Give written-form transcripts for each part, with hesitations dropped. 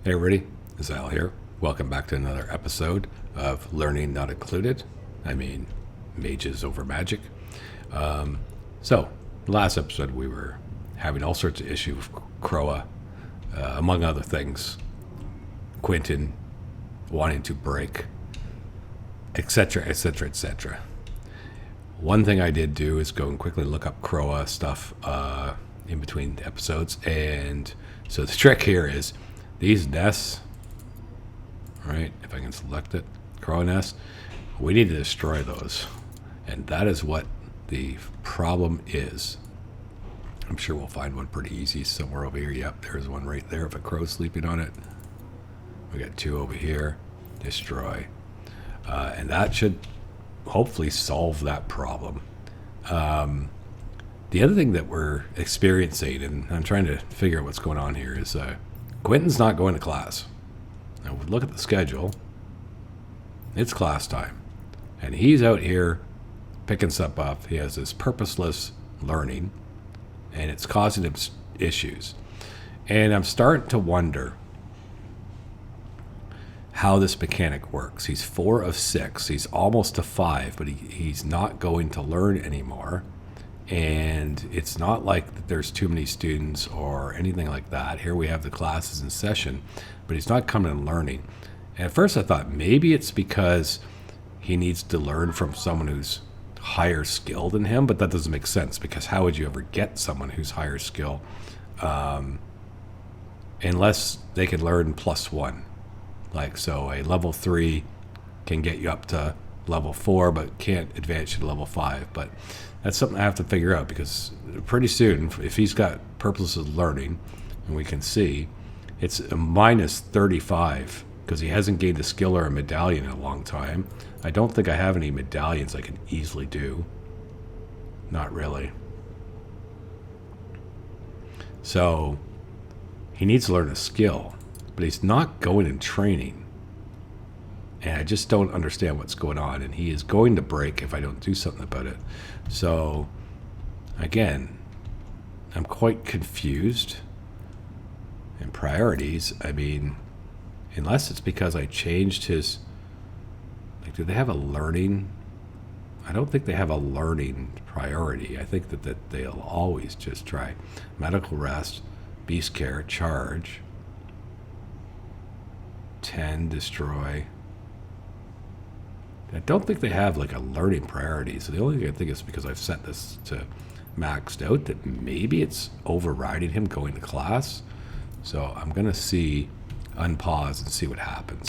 Hey everybody, it's Al here. Welcome back to another episode of Learning Not Included. I mean, mages over magic. So, last episode we were having all sorts of issues with Kroa, among other things. Quentin wanting to break, etc., etc., etc. One thing I did do is go and quickly look up Kroa stuff in between episodes, and so the trick here is these nests, right? If I can select it, Kroa nests, we need to destroy those, and that is what the problem is. I'm sure we'll find one pretty easy somewhere over here. Yep, there's one right there. If a crow's sleeping on it, we got two over here. Destroy, and that should hopefully solve that problem. The other thing that we're experiencing, and I'm trying to figure out what's going on here, is Quentin's not going to class. Now, if we look at the schedule, it's class time, and he's out here picking stuff up. He has this purposeless learning, and it's causing him issues. And I'm starting to wonder how this mechanic works. He's 4 of 6. He's almost to 5, but he's not going to learn anymore. And it's not like that there's too many students or anything like that. Here we have the classes in session, but he's not coming and learning. And at first I thought maybe it's because he needs to learn from someone who's higher skilled than him, but that doesn't make sense, because how would you ever get someone who's higher skill unless they can learn +1? Like, so a level 3 can get you up to level 4, but can't advance you to level 5. But that's something I have to figure out, because pretty soon, if he's got purposeless learning, and we can see, it's a minus 35, because he hasn't gained a skill or a medallion in a long time. I don't think I have any medallions I can easily do. Not really. So, he needs to learn a skill, but he's not going in training. And I just don't understand what's going on. And he is going to break if I don't do something about it. So, again, I'm quite confused. And priorities, I mean, unless it's because I changed his... Like, do they have a learning? I don't think they have a learning priority. I think that they'll always just try medical rest, beast care, charge, 10, destroy. I don't think they have like a learning priority. So the only thing I think is because I've set this to maxed out, that maybe it's overriding him going to class. So I'm going to unpause and see what happens.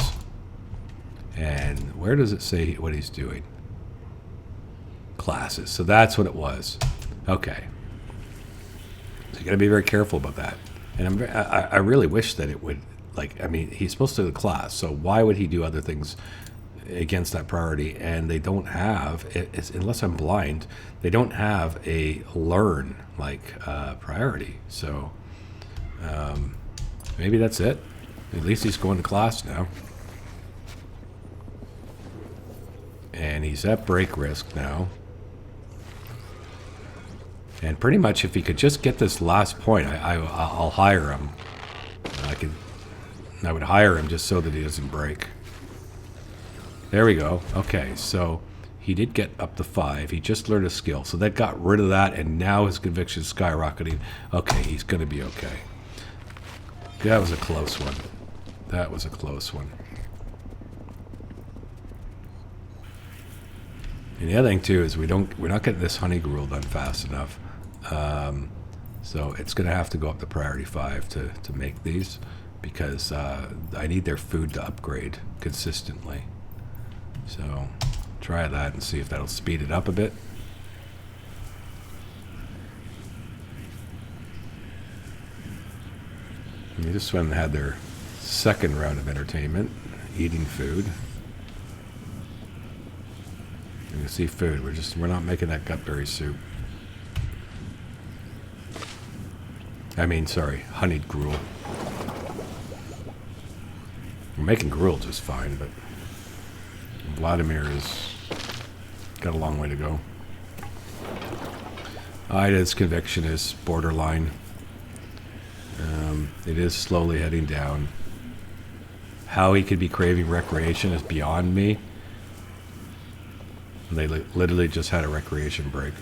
And where does it say what he's doing? Classes. So that's what it was. Okay. So you got to be very careful about that. And I really wish that it would, like, I mean, he's supposed to do the class. So why would he do other things against that priority? And they don't have, unless I'm blind, they don't have a learn priority. So maybe that's it. At least he's going to class now, and he's at break risk now. And pretty much, if he could just get this last point, I'll hire him. I would hire him just so that he doesn't break. There we go. Okay, so he did get up to 5. He just learned a skill. So that got rid of that, and now his conviction is skyrocketing. Okay, he's going to be okay. That was a close one. That was a close one. And the other thing, too, is we're not getting this honey gruel done fast enough. So it's going to have to go up to priority 5 to make these, because I need their food to upgrade consistently. So try that and see if that'll speed it up a bit. And they just went and had their second round of entertainment, eating food. You can see food. We're not making that gutberry soup. I mean, sorry, honeyed gruel. We're making gruel just fine, but Vladimir has got a long way to go. Ida's conviction is borderline. It is slowly heading down. How he could be craving recreation is beyond me. And they literally just had a recreation break.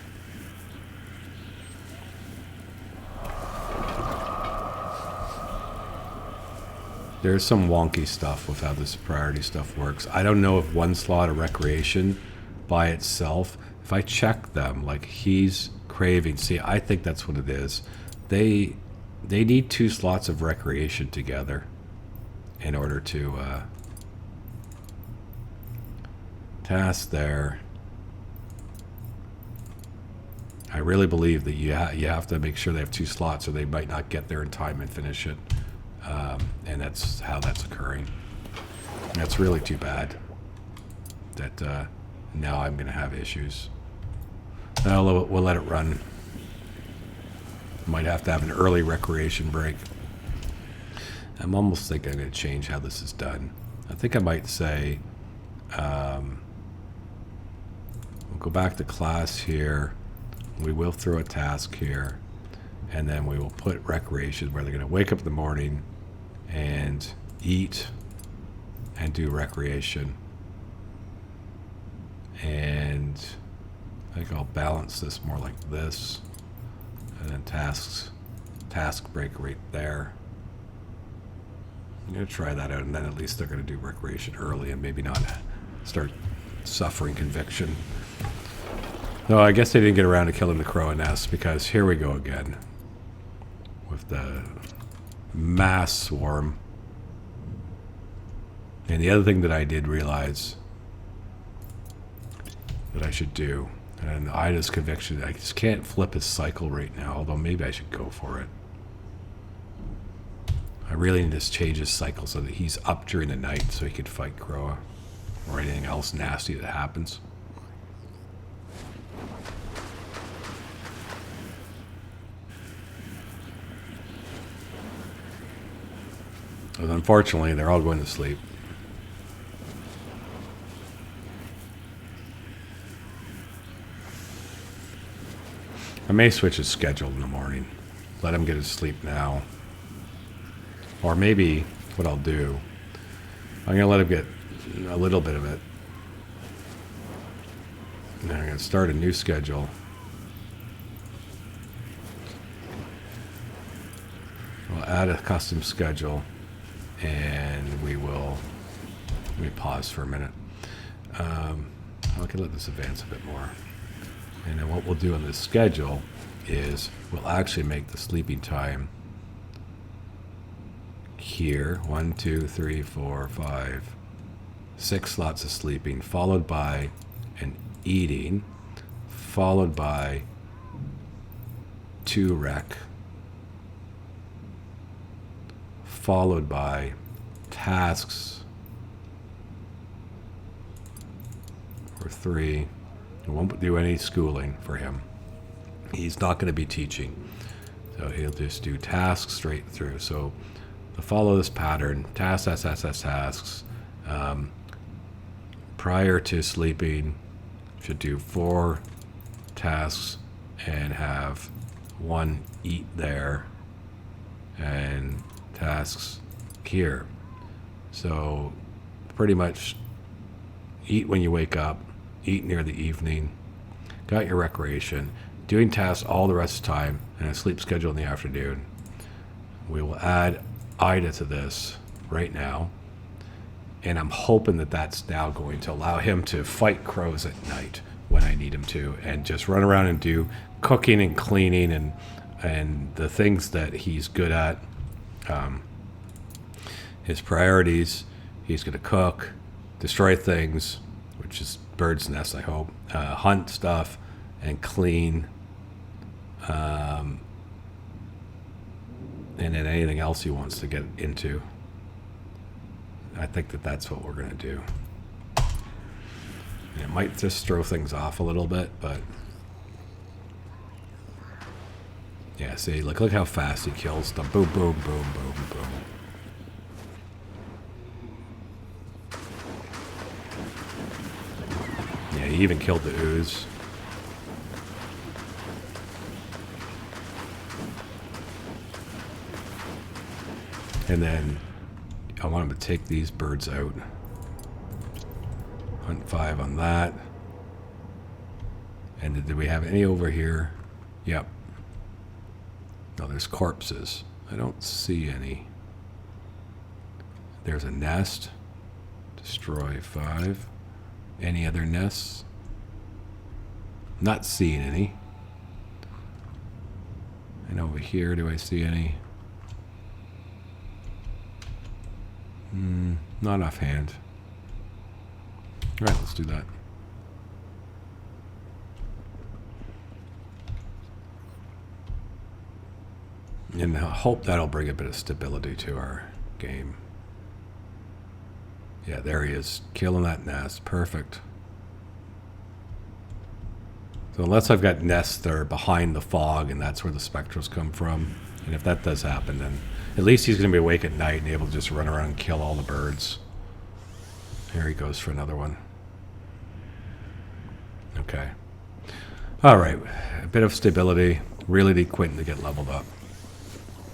There's some wonky stuff with how this priority stuff works. I don't know if one slot of recreation by itself, if I check them, like he's craving, see, I think that's what it is. They need 2 slots of recreation together in order to task there. I really believe that you have to make sure they have 2 slots or they might not get there in time and finish it. And that's how that's occurring. That's really too bad that now I'm going to have issues. We'll let it run. Might have to have an early recreation break. I'm almost thinking I'm going to change how this is done. I think I might say, we'll go back to class here. We will throw a task here. And then we will put recreation where they're going to wake up in the morning and eat and do recreation. And I think I'll balance this more like this. And then task break right there. I'm going to try that out, and then at least they're going to do recreation early and maybe not start suffering conviction. No, I guess they didn't get around to killing the crow nest, because here we go again with the mass swarm. And the other thing that I did realize that I should do, and Ida's conviction, I just can't flip his cycle right now, although maybe I should go for it. I really need to change his cycle so that he's up during the night so he could fight Croa or anything else nasty that happens. But unfortunately, they're all going to sleep. I may switch his schedule in the morning. Let him get his sleep now. Or maybe what I'll do, I'm going to let him get a little bit of it. And I'm going to start a new schedule. We'll add a custom schedule. And let me pause for a minute. I can let this advance a bit more. And then what we'll do on this schedule is we'll actually make the sleeping time here 1, 2, 3, 4, 5, 6 slots of sleeping, followed by an eating, followed by 2 rec, followed by tasks for 3. We won't do any schooling for him. He's not going to be teaching. So he'll just do tasks straight through. So to follow this pattern, tasks. Prior to sleeping, should do 4 tasks and have 1 eat there and tasks here. So pretty much eat when you wake up, eat near the evening, got your recreation, doing tasks all the rest of the time, and a sleep schedule in the afternoon. We will add Ida to this right now, and I'm hoping that that's now going to allow him to fight crows at night when I need him to, and just run around and do cooking and cleaning and the things that he's good at. His priorities, he's going to cook, destroy things, which is bird's nests, I hope, hunt stuff, and clean, and then anything else he wants to get into. I think that that's what we're going to do. It might just throw things off a little bit, but yeah, see, look how fast he kills them. Boom, boom, boom, boom, boom. Yeah, he even killed the ooze. And then I want him to take these birds out. Hunt 5 on that. And did we have any over here? Yep. No, there's corpses. I don't see any. There's a nest. Destroy 5. Any other nests? Not seeing any. And over here, do I see any? Not offhand. All right, let's do that. And I hope that'll bring a bit of stability to our game. Yeah, there he is, killing that nest. Perfect. So unless I've got nests that are behind the fog and that's where the spectrals come from, and if that does happen, then at least he's going to be awake at night and able to just run around and kill all the birds. Here he goes for another one. Okay. All right, a bit of stability. Really need Quentin to get leveled up.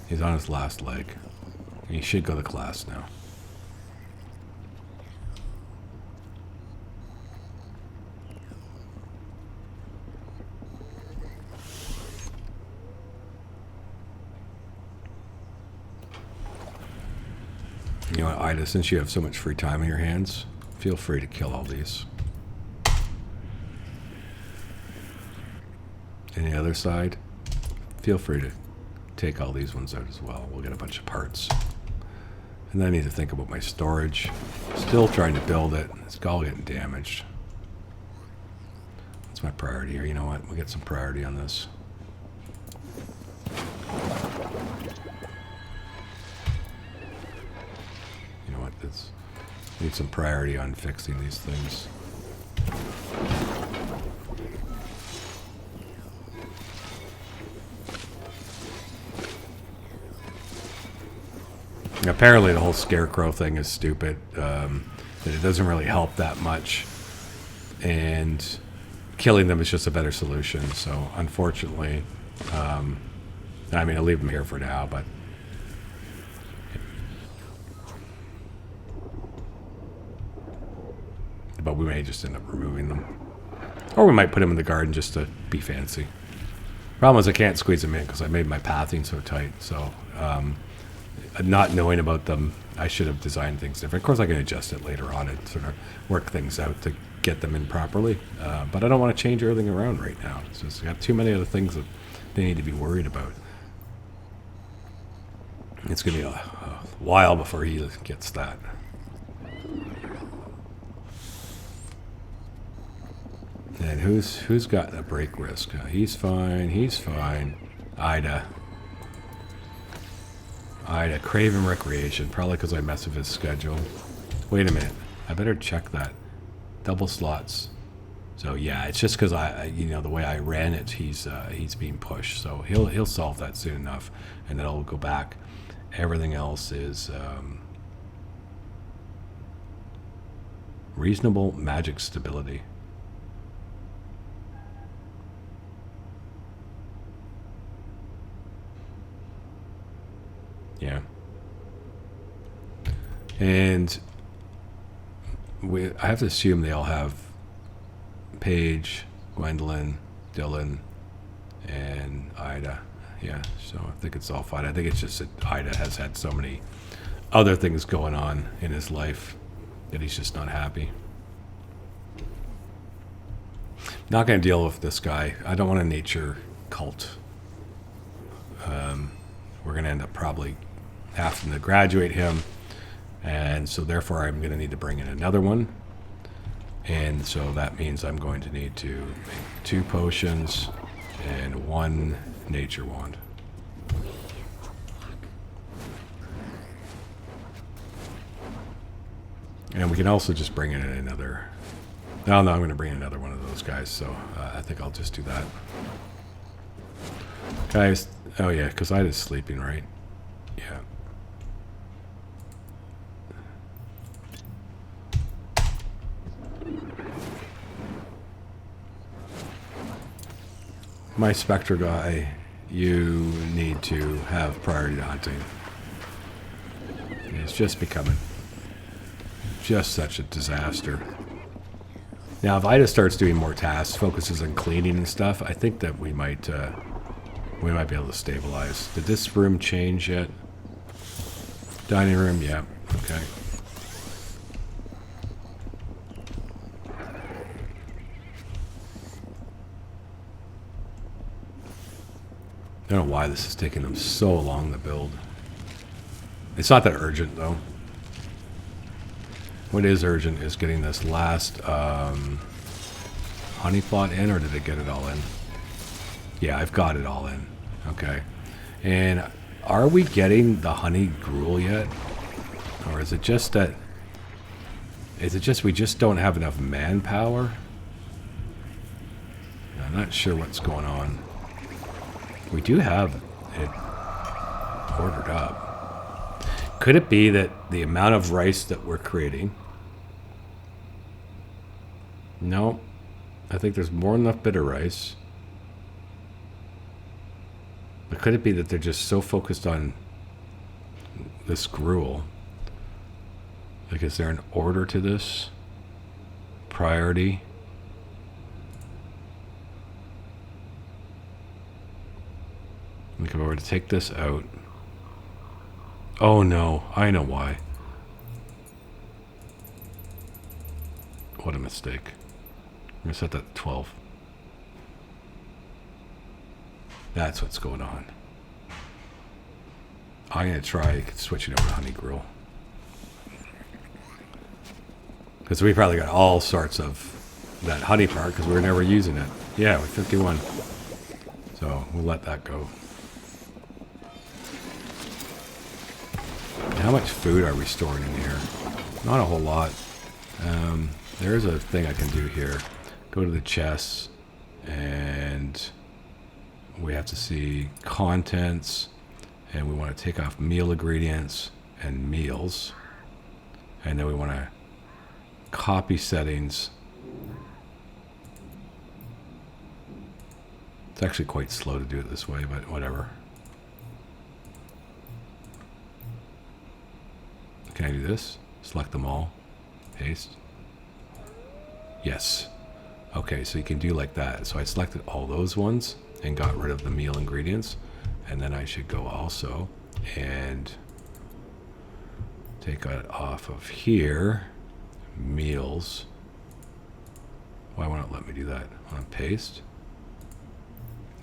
He's on his last leg. He should go to class now. You know what, Ida, since you have so much free time in your hands, feel free to kill all these. And the other side, feel free to take all these ones out as well. We'll get a bunch of parts. And then I need to think about my storage. Still trying to build it. It's all getting damaged. That's my priority here. You know what? We'll get some priority on this. You know what? Need some priority on fixing these things. Apparently the whole scarecrow thing is stupid, that it doesn't really help that much, and killing them is just a better solution. So unfortunately, I mean, I'll leave them here for now, but we may just end up removing them, or we might put them in the garden just to be fancy. Problem is I can't squeeze them in because I made my pathing so tight. So not knowing about them, I should have designed things different. Of course, I can adjust it later on and sort of work things out to get them in properly. But I don't want to change everything around right now. It's just got too many other things that they need to be worried about. It's going to be a while before he gets that. And who's got a break risk? He's fine. He's fine. Ida, Craven Recreation. Probably because I mess with his schedule. Wait a minute. I better check that. Double slots. So yeah, it's just because the way I ran it, he's being pushed. So he'll solve that soon enough, and then I'll go back. Everything else is reasonable magic stability. Yeah. And I have to assume they all have Paige, Gwendolyn, Dylan, and Ida. Yeah, so I think it's all fine. I think it's just that Ida has had so many other things going on in his life that he's just not happy. Not going to deal with this guy. I don't want a nature cult. We're going to end up probably having to graduate him, and so therefore I'm going to need to bring in another one, and so that means I'm going to need to make 2 potions and 1 nature wand. And we can also just bring in another. No, I'm going to bring in another one of those guys, so I think I'll just do that. Guys, oh yeah, because Ida's sleeping, right? Yeah. My Spectre guy, you need to have priority to hunting. It's just becoming. just such a disaster. Now, if Ida starts doing more tasks, focuses on cleaning and stuff, I think that we might be able to stabilize. Did this room change yet? Dining room, yeah, okay. I don't know why this is taking them so long to build. It's not that urgent, though. What is urgent is getting this last honey plot in, or did it get it all in? Yeah, I've got it all in. Okay. And are we getting the honey gruel yet? Or is it just that... Is it just we just don't have enough manpower? I'm not sure what's going on. We do have it ordered up. Could it be that the amount of rice that we're creating... No. I think there's more than enough bitter rice. But could it be that they're just so focused on this gruel? Like, is there an order to this? Priority? Like, if I were to take this out... Oh no, I know why. What a mistake. I'm going to set that to 12. That's what's going on. I'm going to try switching over to honey gruel. Because we probably got all sorts of that honey part because we were never using it. Yeah, with 51. So we'll let that go. How much food are we storing in here? Not a whole lot. There's a thing I can do here. Go to the chests, and we have to see contents, and we want to take off meal ingredients and meals, and then we want to copy settings. It's actually quite slow to do it this way, but whatever. Can I do this? Select them all. Paste. Yes. Okay, so you can do like that. So I selected all those ones and got rid of the meal ingredients. And then I should go also and take it off of here. Meals. Why won't it let me do that? I want to paste.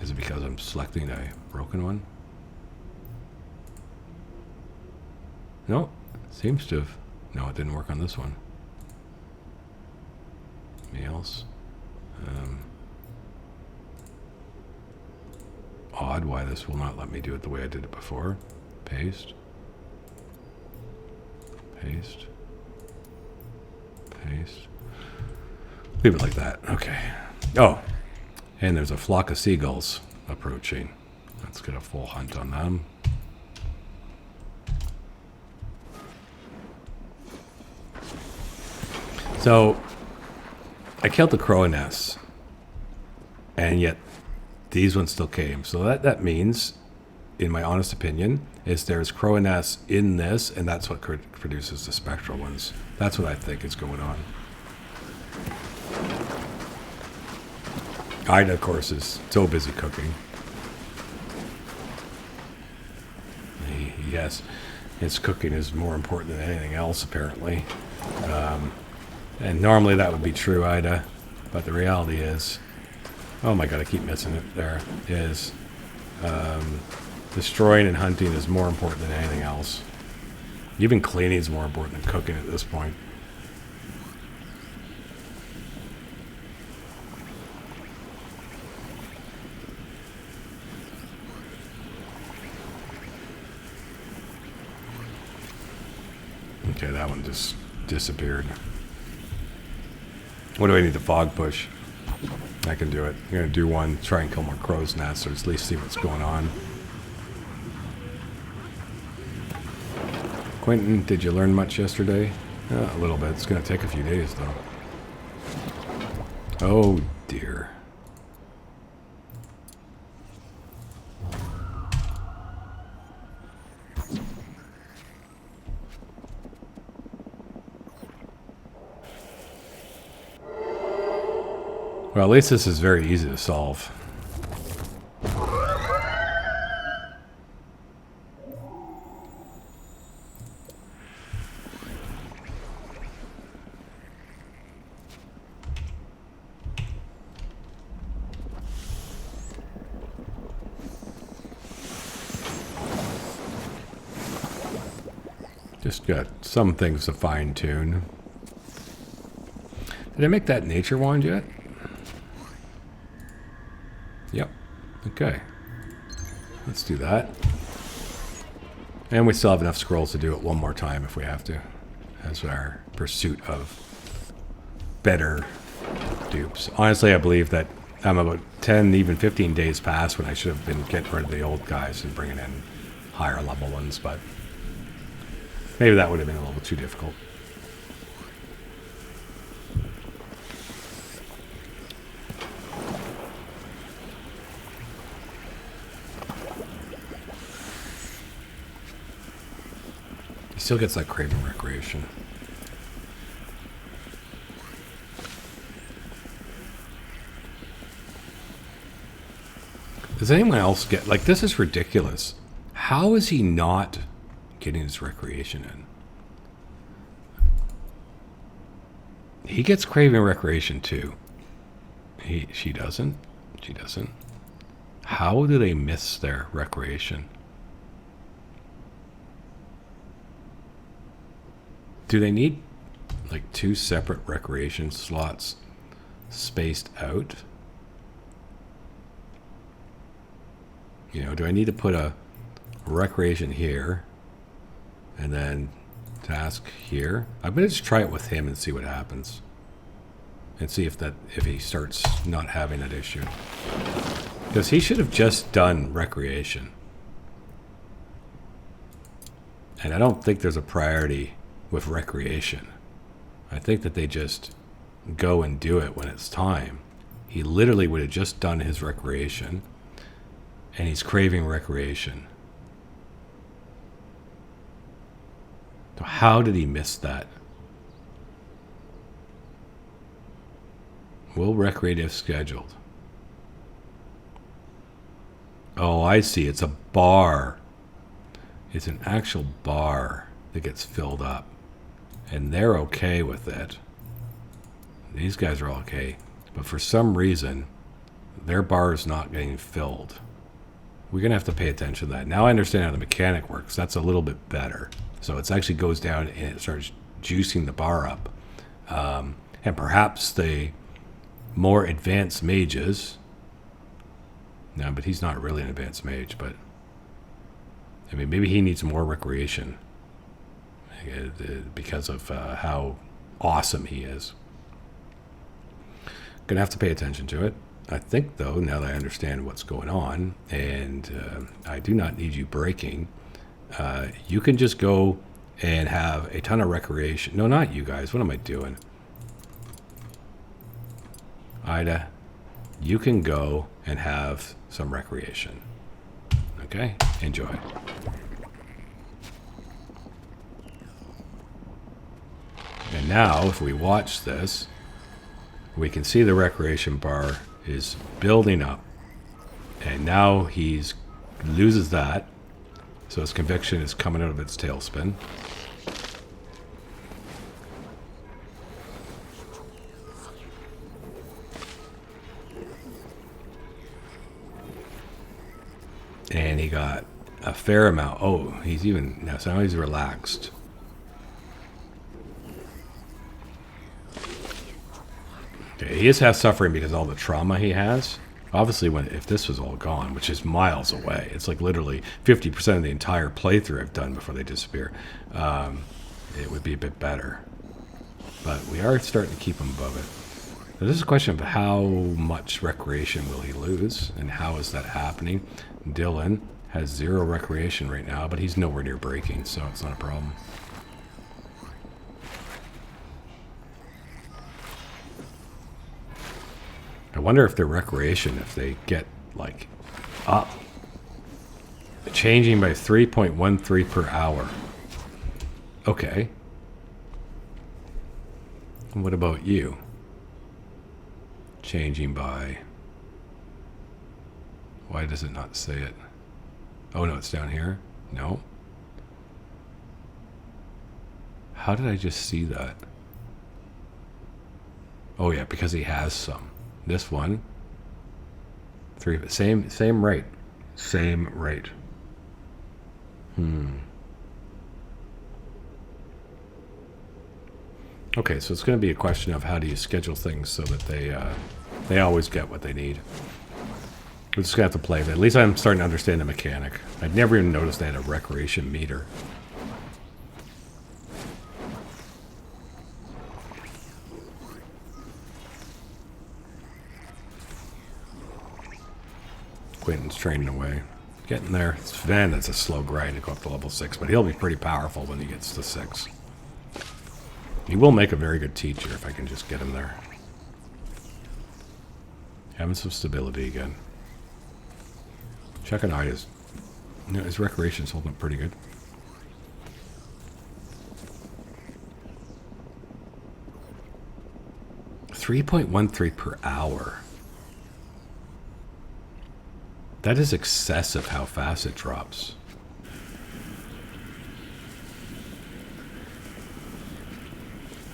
Is it because I'm selecting a broken one? No. Seems to have... No, it didn't work on this one. Meals. Odd why this will not let me do it the way I did it before. Paste. Paste. Paste. Leave it like that. Okay. Oh, and there's a flock of seagulls approaching. Let's get a full hunt on them. So, I killed the crow nests, and yet these ones still came. So that means, in my honest opinion, is there's crow nests in this, and that's what produces the spectral ones. That's what I think is going on. Ida, of course, is so busy cooking. Yes, his cooking is more important than anything else, apparently. And normally that would be true, Ida, but the reality is, oh my god, I keep missing it. There is, destroying and hunting is more important than anything else. Even cleaning is more important than cooking at this point. Okay, that one just disappeared. What do I need to fog push? I can do it. I'm going to do one, try and kill more crow's nests, or at least see what's going on. Quentin, did you learn much yesterday? A little bit. It's going to take a few days, though. Oh, dear. Well, at least this is very easy to solve. Just got some things to fine tune. Did I make that nature wand yet? Yep. Okay. Let's do that. And we still have enough scrolls to do it one more time if we have to, as our pursuit of better dupes. Honestly, I believe that I'm about 10, even 15 days past when I should have been getting rid of the old guys and bringing in higher level ones, but maybe that would have been a little too difficult. He still gets that craving recreation. Does anyone else get, like, this is ridiculous. How is he not getting his recreation in? He gets craving recreation too. She doesn't. She doesn't. How do they miss their recreation? Do they need like 2 separate recreation slots spaced out? You know, do I need to put a recreation here and then task here? I'm going to just try it with him and see what happens. And see if he starts not having that issue. Because he should have just done recreation. And I don't think there's a priority with recreation. I think that they just go and do it when it's time. He literally would have just done his recreation. And he's craving recreation. So how did he miss that? Will recreate if scheduled. Oh, I see. It's a bar. It's an actual bar that gets filled up. And they're okay with it. These guys are okay. But for some reason, their bar is not getting filled. We're going to have to pay attention to that. Now I understand how the mechanic works. That's a little bit better. So it actually goes down and it starts juicing the bar up. And perhaps the more advanced mages... No, but he's not really an advanced mage, but... I mean, maybe he needs more recreation. Because of how awesome he is. Gonna have to pay attention to it. I think, though, now that I understand what's going on, and I do not need you breaking, you can just go and have a ton of recreation. No, not you guys. What am I doing? Ida, you can go and have some recreation. Okay? Enjoy. And now, if we watch this, we can see the recreation bar is building up. And now he loses that. So his conviction is coming out of its tailspin. And he got a fair amount. Oh, he's even... Now, so now he's relaxed. Okay, he just has suffering because of all the trauma he has. Obviously, if this was all gone, which is miles away, it's like literally 50% of the entire playthrough I've done before they disappear, it would be a bit better. But we are starting to keep him above it. Now, this is a question of how much recreation will he lose, and how is that happening? Dylan has 0 recreation right now, but he's nowhere near breaking, so it's not a problem. I wonder if their recreation, if they get, like, up. Changing by 3.13 per hour. Okay. What about you? changing by... Why does it not say it? Oh, no, it's down here? No. How did I just see that? Oh, yeah, because he has some. This one. Same rate. Same rate. Okay, so it's going to be a question of how do you schedule things so that they always get what they need. We're just going to have to play, but at least I'm starting to understand the mechanic. I'd never even noticed they had a recreation meter. Quentin's training away. Getting there. Man, it's a slow grind to go up to level 6, but he'll be pretty powerful when he gets to 6. He will make a very good teacher if I can just get him there. Having some stability again. Checking out his recreation's holding up pretty good. $3.13 per hour. That is excessive how fast it drops.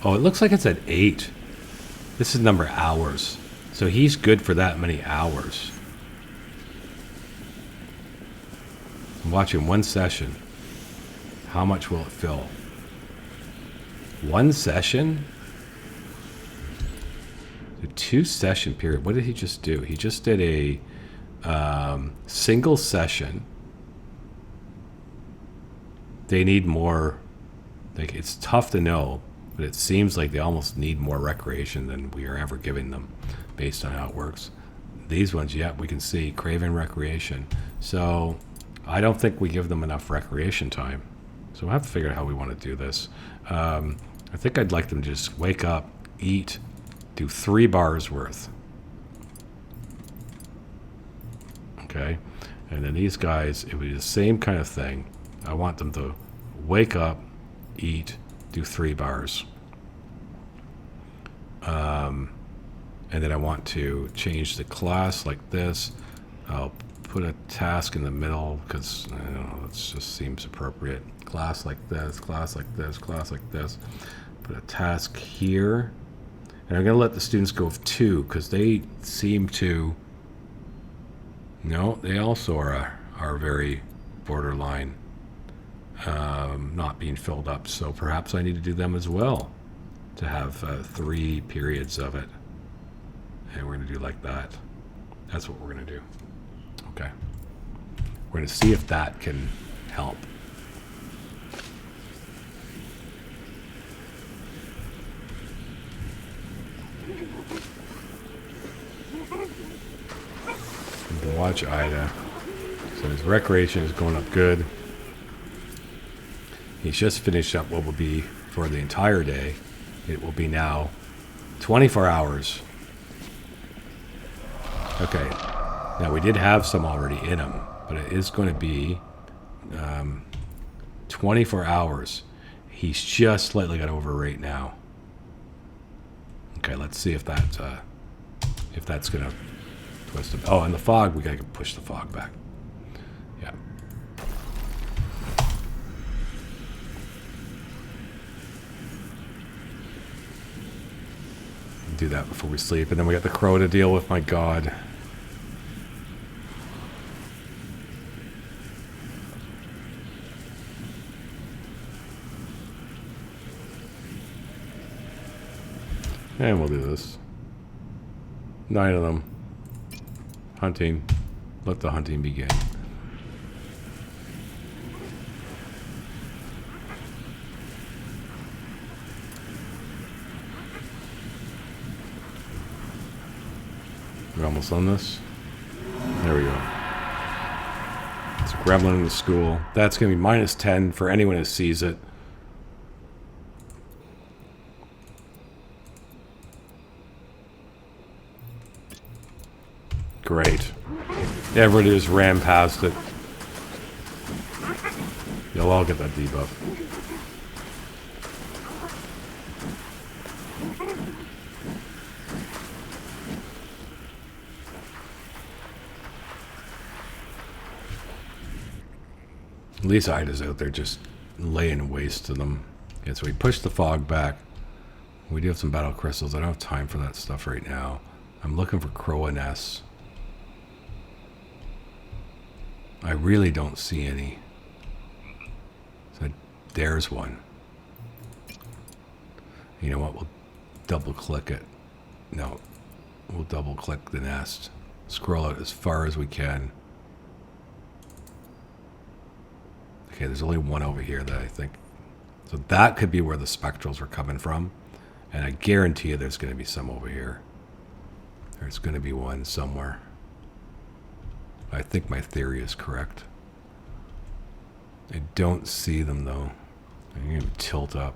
Oh, it looks like it's at 8. This is number of hours. So he's good for that many hours. I'm watching one session. How much will it fill? One session? A 2-session period. What did he just do? He just did a single session. They need more. Like, it's tough to know, but it seems like they almost need more recreation than we are ever giving them based on how it works. These ones, yeah, we can see craving recreation. So I don't think we give them enough recreation time. So we'll have to figure out how we want to do this. I think I'd like them to just wake up, eat, do 3 bars worth. Okay, and then these guys, it would be the same kind of thing. I want them to wake up, eat, do 3 bars. And then I want to change the class like this. I'll put a task in the middle because, I don't know, it just seems appropriate. Class like this, class like this, class like this. Put a task here. And I'm going to let the students go with 2 because they seem to... No, they also are very borderline not being filled up. So perhaps I need to do them as well to have 3 periods of it. And we're going to do like that. That's what we're going to do. Okay. We're going to see if that can help. Watch Ida. So his recreation is going up good. He's just finished up what will be for the entire day. It will be now 24 hours. Okay. Now we did have some already in him, but it is going to be 24 hours. He's just slightly got over right now. Okay, let's see if that's going to twist him. Oh, and the fog, we got to push the fog back. Yeah. Do that before we sleep. And then we got the crow to deal with, my God. And we'll do this. 9 of them. Hunting. Let the hunting begin. We're almost on this. There we go. It's a gremlin in the school. That's going to be -10 for anyone who sees it. Great. Everybody just ran past it. You'll all get that debuff. At least Ida's out there just laying waste to them. Okay, so we push the fog back. We do have some battle crystals. I don't have time for that stuff right now. I'm looking for crow nests. I really don't see any. So there's one. You know what? We'll double click it. No. We'll double click the nest. Scroll it as far as we can. Okay, there's only one over here that I think. So that could be where the spectrals are coming from. And I guarantee you there's going to be some over here. There's going to be one somewhere. I think my theory is correct. I don't see them though. I'm going to tilt up.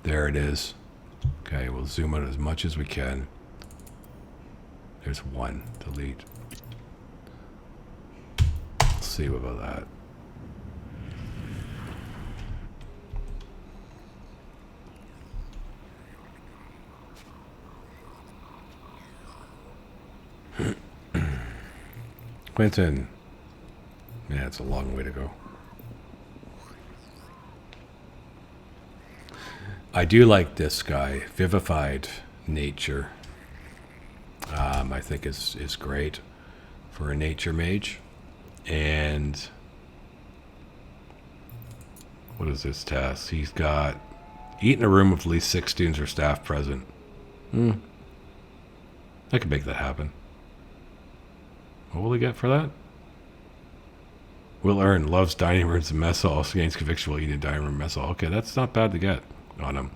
There it is. Okay, we'll zoom out as much as we can. There's one. Delete. Let's see about that. Quentin. Yeah, it's a long way to go. I do like this guy, Vivified Nature. I think is great for a nature mage. And what is this task? He's got eat in a room with at least 6 students or staff present. I could make that happen. What will he get for that? Will earn loves dining rooms and mess halls. Gains conviction while eating a dining room mess hall. Okay, that's not bad to get on him.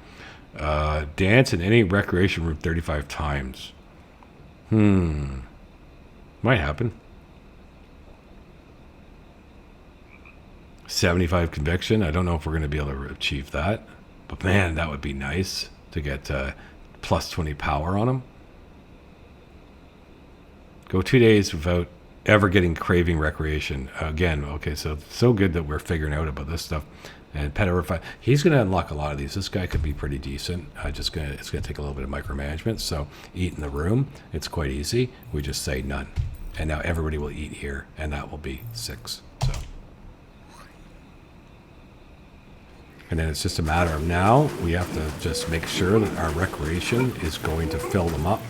Dance in any recreation room 35 times. Might happen. 75 conviction. I don't know if we're going to be able to achieve that. But man, that would be nice to get plus 20 power on him. Go 2 days without ever getting craving recreation. Again, okay, so good that we're figuring out about this stuff. And pet over he's going to unlock a lot of these. This guy could be pretty decent. It's going to take a little bit of micromanagement. So eat in the room. It's quite easy. We just say none. And now everybody will eat here. And that will be 6. So. And then it's just a matter of now we have to just make sure that our recreation is going to fill them up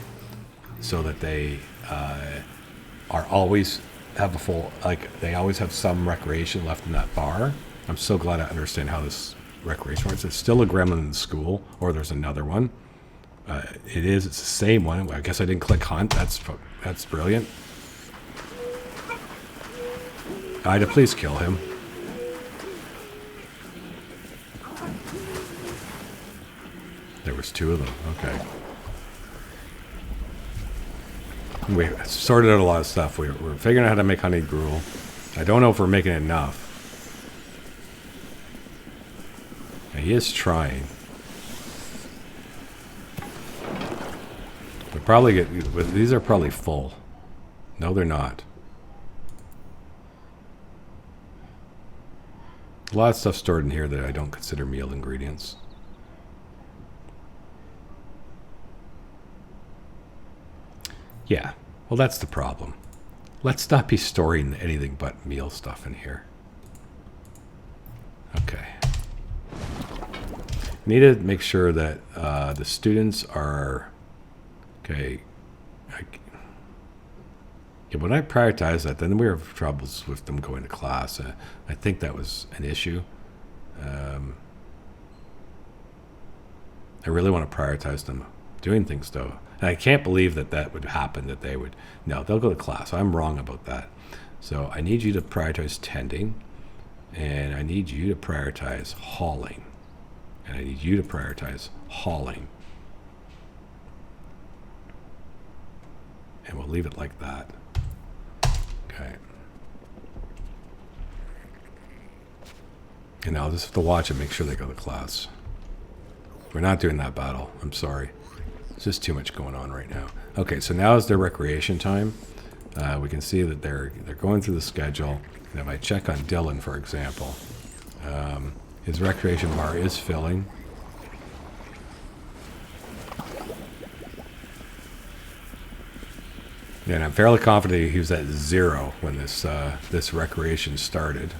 so that they are always have a full, like they always have some recreation left in that bar. I'm so glad I understand how this recreation works. It's still a gremlin in the school, or there's another one. It's the same one. I guess I didn't click hunt. That's brilliant. Ida, please kill him. There was 2 of them. Okay. We sorted out a lot of stuff. We're figuring out how to make honey gruel. I don't know if we're making enough. And he is trying. We probably these are probably full. No, they're not. A lot of stuff stored in here that I don't consider meal ingredients. Yeah, well, that's the problem. Let's not be storing anything but meal stuff in here. Okay. Need to make sure that the students are... Okay. When I prioritize that, then we have troubles with them going to class. I think that was an issue. I really want to prioritize them doing things, though. And I can't believe that would happen, that they would... No, they'll go to class. I'm wrong about that. So I need you to prioritize tending, and I need you to prioritize hauling, and I need you to prioritize hauling. And we'll leave it like that. Okay. And I'll just have to watch and make sure they go to class. We're not doing that battle. I'm sorry. There's just too much going on right now. Okay, so now is their recreation time. We can see that they're going through the schedule. And if I check on Dylan, for example, his recreation bar is filling. And I'm fairly confident he was at 0 when this recreation started.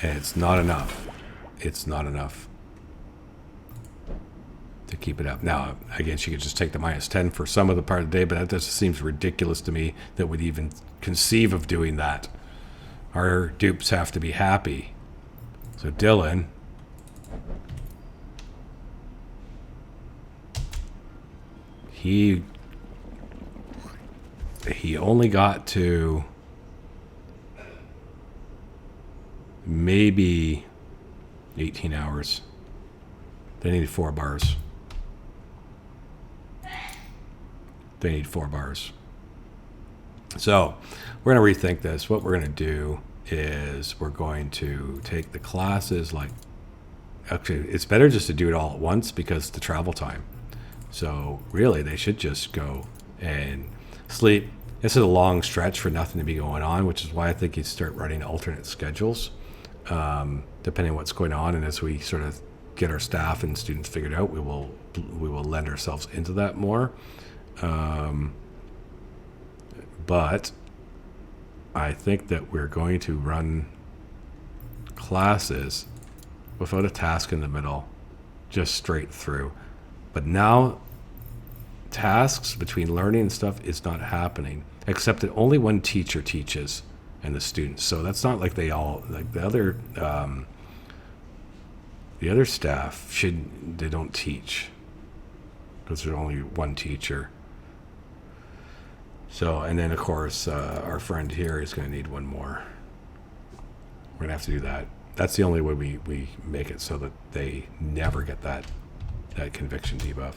And it's not enough. It's not enough to keep it up. Now, again, she could just take the -10 for some of the part of the day, but that just seems ridiculous to me that would even conceive of doing that. Our dupes have to be happy. So Dylan, he only got to maybe 18 hours. They need 4 bars. They need 4 bars. So we're going to rethink this. What we're going to do is we're going to take the classes like, actually, it's better just to do it all at once because the travel time. So really, they should just go and sleep. This is a long stretch for nothing to be going on, which is why I think you start running alternate schedules, depending on what's going on. And as we sort of get our staff and students figured out, we will lend ourselves into that more. But I think that we're going to run classes without a task in the middle, just straight through. But now tasks between learning and stuff is not happening, except that only one teacher teaches and the students. So that's not like they all, like the other staff they don't teach because there's only one teacher. So, and then of course, our friend here is going to need one more. We're going to have to do that. That's the only way we make it so that they never get that conviction debuff.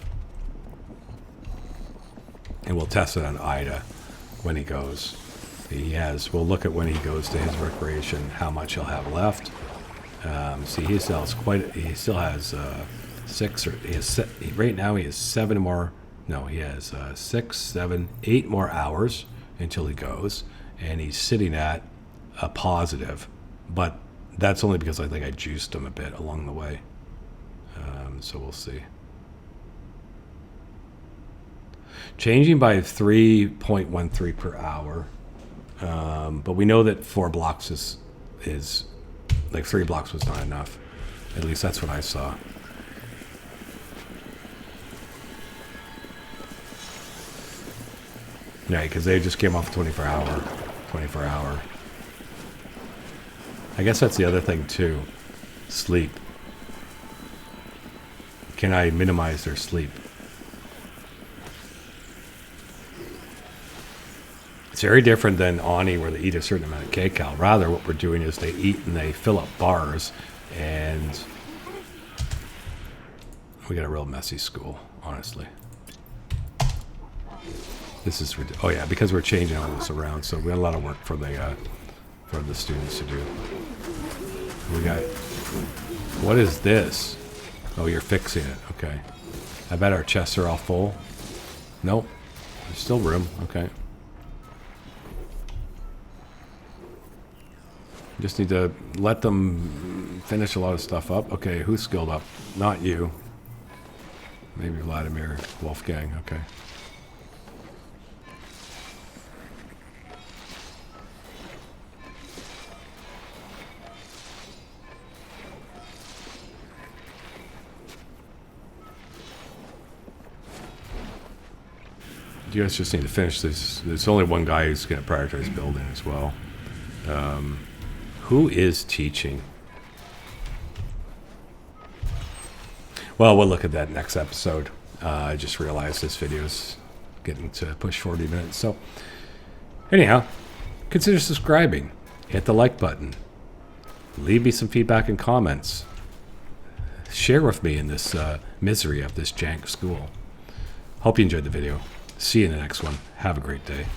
And we'll test it on Ida when he goes. We'll look at when he goes to his recreation, how much he'll have left. See, he still has 6 or right now he has 7 more. No, he has 6, 7, 8 more hours until he goes, and he's sitting at a positive, but that's only because I think I juiced him a bit along the way. So we'll see. Changing by 3.13 per hour, but we know that 4 blocks is like 3 blocks was not enough. At least that's what I saw. Yeah, because they just came off 24 hour. I guess that's the other thing too. Sleep. Can I minimize their sleep? It's very different than Ani where they eat a certain amount of kcal. Rather, what we're doing is they eat and they fill up bars, and we got a real messy school, honestly. This is ridiculous. Oh yeah, because we're changing all this around, so we got a lot of work for the students to do. We got, what is this? Oh, you're fixing it. Okay. I bet our chests are all full. Nope. There's still room. Okay. Just need to let them finish a lot of stuff up. Okay, who's skilled up? Not you. Maybe Vladimir, Wolfgang. Okay. You guys just need to finish this. There's only one guy who's going to prioritize building as well. Who is teaching? Well, we'll look at that next episode. I just realized this video is getting to push 40 minutes. So anyhow, consider subscribing. Hit the like button. Leave me some feedback and comments. Share with me in this misery of this jank school. Hope you enjoyed the video. See you in the next one. Have a great day.